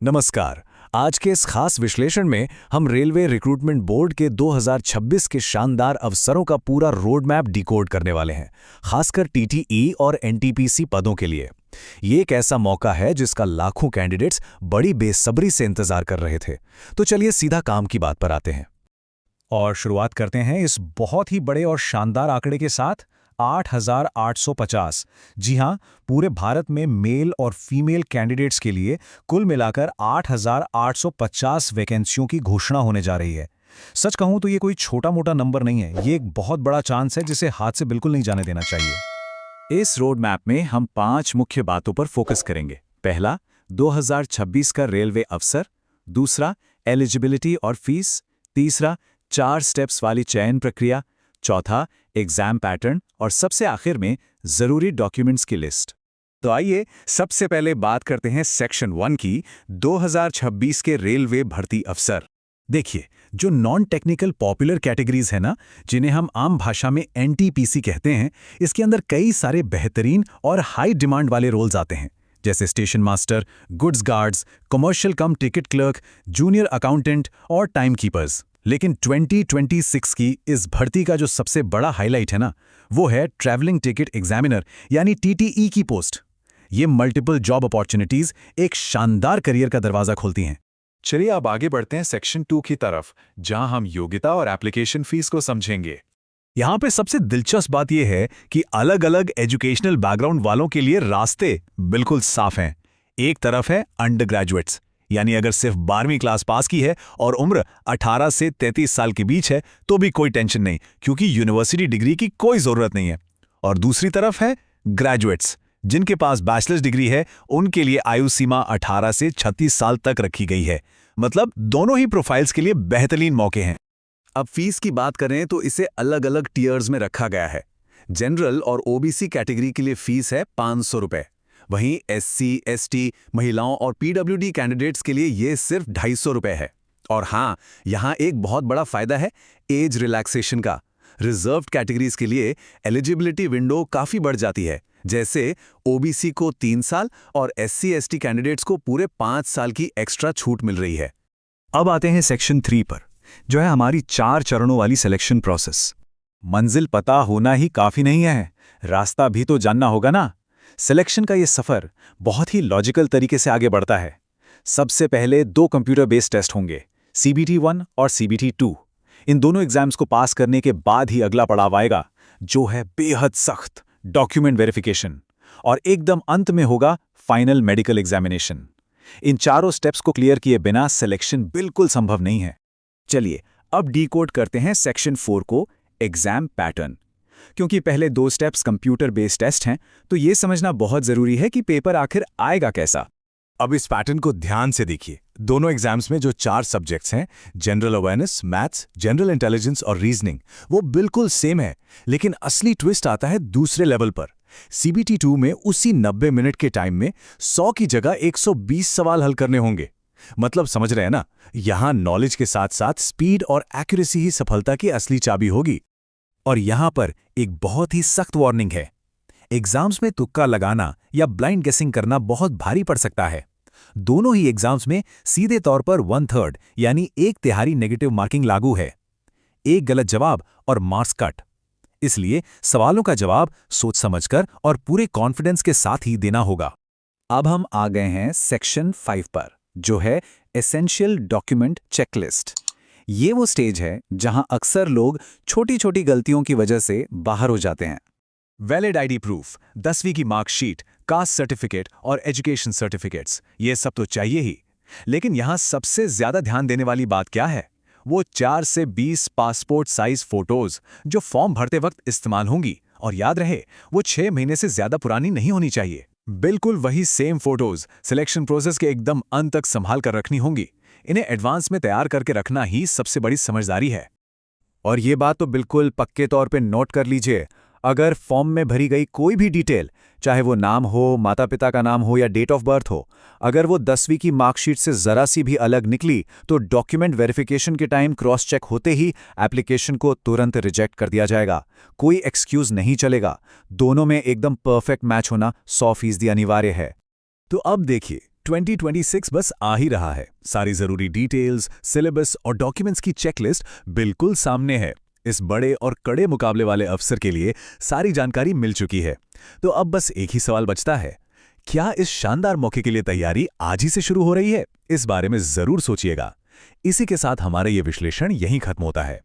नमस्कार। आज के इस खास विश्लेषण में हम रेलवे रिक्रूटमेंट बोर्ड के 2026 के शानदार अवसरों का पूरा रोड मैप डिकोड करने वाले हैं, खासकर टीटीई और एनटीपीसी पदों के लिए। ये एक ऐसा मौका है जिसका लाखों कैंडिडेट्स बड़ी बेसब्री से इंतजार कर रहे थे। तो चलिए सीधा काम की बात पर आते हैं और शुरुआत करते हैं इस बहुत ही बड़े और शानदार आंकड़े के साथ। 8,850। जी हां, पूरे भारत में मेल और फीमेल कैंडिडेट्स के लिए कुल मिलाकर 8,850 वैकेंसियों की घोषणा होने जा रही है। सच कहूं तो ये कोई छोटा मोटा नंबर नहीं है, ये एक बहुत बड़ा चांस है जिसे हाथ से बिल्कुल नहीं जाने देना चाहिए। इस रोड मैप में हम 5 मुख्य बातों पर फोकस करेंगे। पहला, 2026 का रेलवे अवसर। दूसरा, एलिजिबिलिटी और फीस। तीसरा, 4 स्टेप्स वाली चयन प्रक्रिया। चौथा, एग्जाम पैटर्न। और सबसे आखिर में जरूरी डॉक्यूमेंट्स की लिस्ट। तो आइए सबसे पहले बात करते हैं सेक्शन 1 की, 2026 के रेलवे भर्ती अवसर। देखिए, जो नॉन टेक्निकल पॉपुलर कैटेगरीज है ना, जिन्हें हम आम भाषा में एनटीपीसी कहते हैं, इसके अंदर कई सारे बेहतरीन और हाई डिमांड वाले रोल्स आते हैं, जैसे station master, goods guards, commercial कम टिकट क्लर्क, जूनियर अकाउंटेंट और टाइम कीपर्स। लेकिन 2026 की इस भर्ती का जो सबसे बड़ा हाईलाइट है ना, वो है ट्रैवलिंग टिकट एग्जामिनर यानी टीटीई की पोस्ट। ये मल्टीपल जॉब अपॉर्चुनिटीज एक शानदार करियर का दरवाजा खोलती हैं। चलिए अब आगे बढ़ते हैं सेक्शन 2 की तरफ, जहां हम योग्यता और एप्लीकेशन फीस को समझेंगे। यहाँ पे सबसे दिलचस्प बात यह है कि अलग अलग एजुकेशनल बैकग्राउंड वालों के लिए रास्ते बिल्कुल साफ हैं। एक तरफ है अंडर ग्रेजुएट्स, यानी अगर सिर्फ 12वीं क्लास पास की है और उम्र 18 से 33 साल के बीच है तो भी कोई टेंशन नहीं, क्योंकि यूनिवर्सिटी डिग्री की कोई जरूरत नहीं है। और दूसरी तरफ है ग्रेजुएट्स, जिनके पास बैचलर्स डिग्री है, उनके लिए आयु सीमा 18 से 36 साल तक रखी गई है। मतलब दोनों ही प्रोफाइल्स के लिए बेहतरीन मौके हैं। अब फीस की बात करें तो इसे अलग अलग टियर्स में रखा गया है। जनरल और ओबीसी कैटेगरी के लिए फीस है 500 रुपए। वहीं एससी, एसटी, महिलाओं और पीडब्ल्यूडी कैंडिडेट्स के लिए ये सिर्फ 250 रुपए है। और हाँ, यहाँ एक बहुत बड़ा फायदा है एज रिलैक्सेशन का। रिजर्व्ड कैटेगरीज के लिए एलिजिबिलिटी विंडो काफी बढ़ जाती है, जैसे ओबीसी को 3 साल और एससी एसटी कैंडिडेट्स को पूरे 5 साल की एक्स्ट्रा छूट मिल रही है। अब आते हैं सेक्शन 3 पर, जो है हमारी 4 चरणों वाली सिलेक्शन प्रोसेस। मंजिल पता होना ही काफी नहीं है, रास्ता भी तो जानना होगा ना। सिलेक्शन का ये सफर बहुत ही लॉजिकल तरीके से आगे बढ़ता है। सबसे पहले 2 कंप्यूटर बेस्ड टेस्ट होंगे, CBT 1 और CBT 2। इन दोनों एग्जाम्स को पास करने के बाद ही अगला पड़ाव आएगा, जो है बेहद सख्त डॉक्यूमेंट वेरिफिकेशन। और एकदम अंत में होगा फाइनल मेडिकल एग्जामिनेशन। इन चारों स्टेप्स को क्लियर किए बिना सिलेक्शन बिल्कुल संभव नहीं है। चलिए अब डीकोड करते हैं सेक्शन 4 को, एग्जाम पैटर्न। क्योंकि पहले 2 स्टेप्स कंप्यूटर बेस्ड टेस्ट हैं, तो ये समझना बहुत जरूरी है कि पेपर आखिर आएगा कैसा। अब इस पैटर्न को ध्यान से देखिए। दोनों एग्जाम्स में जो 4 सब्जेक्ट्स हैं, general awareness, maths, general intelligence और रीजनिंग, वो बिल्कुल सेम है। लेकिन असली ट्विस्ट आता है दूसरे लेवल पर। CBT 2 में उसी 90 मिनट के टाइम में 100 की जगह 120 सवाल हल करने होंगे। मतलब समझ रहे हैं ना, यहां नॉलेज के साथ साथ स्पीड और एक्यूरेसी ही सफलता की असली चाबी होगी। और यहां पर एक बहुत ही सख्त वार्निंग है। एग्जाम्स में तुक्का लगाना या ब्लाइंड गेसिंग करना बहुत भारी पड़ सकता है। दोनों ही एग्जाम्स में सीधे तौर पर 1/3 यानी 1/3 नेगेटिव मार्किंग लागू है। एक गलत जवाब और मार्क्स कट। इसलिए सवालों का जवाब सोच समझकर और पूरे कॉन्फिडेंस के साथ ही देना होगा। अब हम आ गए हैं सेक्शन 5 पर, जो है एसेंशियल डॉक्यूमेंट चेकलिस्ट। ये वो स्टेज है जहां अक्सर लोग छोटी छोटी गलतियों की वजह से बाहर हो जाते हैं। वैलिड आईडी प्रूफ, 10वीं की मार्कशीट, कास्ट सर्टिफिकेट और एजुकेशन सर्टिफिकेट्स, ये सब तो चाहिए ही। लेकिन यहां सबसे ज्यादा ध्यान देने वाली बात क्या है? वो 4 से 20 पासपोर्ट साइज फोटोज जो फॉर्म भरते वक्त इस्तेमाल होंगी। और याद रहे, वो 6 महीने से ज्यादा पुरानी नहीं होनी चाहिए। बिल्कुल वही सेम फोटोज सिलेक्शन प्रोसेस के एकदम अंत तक संभाल कर रखनी होंगी। इन्हें एडवांस में तैयार करके रखना ही सबसे बड़ी समझदारी है। और ये बात तो बिल्कुल पक्के तौर पे नोट कर लीजिए, अगर फॉर्म में भरी गई कोई भी डिटेल, चाहे वो नाम हो, माता पिता का नाम हो या डेट ऑफ बर्थ हो, अगर वो 10वीं की मार्कशीट से जरा सी भी अलग निकली तो डॉक्यूमेंट वेरिफिकेशन के टाइम क्रॉस चेक होते ही एप्लीकेशन को तुरंत रिजेक्ट कर दिया जाएगा। कोई एक्सक्यूज नहीं चलेगा। दोनों में एकदम परफेक्ट मैच होना 100% अनिवार्य है। तो अब देखिए, 2026 बस आ ही रहा है। सारी जरूरी डिटेल्स, सिलेबस और डॉक्यूमेंट्स की चेकलिस्ट बिल्कुल सामने है। इस बड़े और कड़े मुकाबले वाले अवसर के लिए सारी जानकारी मिल चुकी है। तो अब बस एक ही सवाल बचता है, क्या इस शानदार मौके के लिए तैयारी आज ही से शुरू हो रही है? इस बारे में जरूर सोचिएगा। इसी के साथ हमारा ये विश्लेषण यहीं खत्म होता है।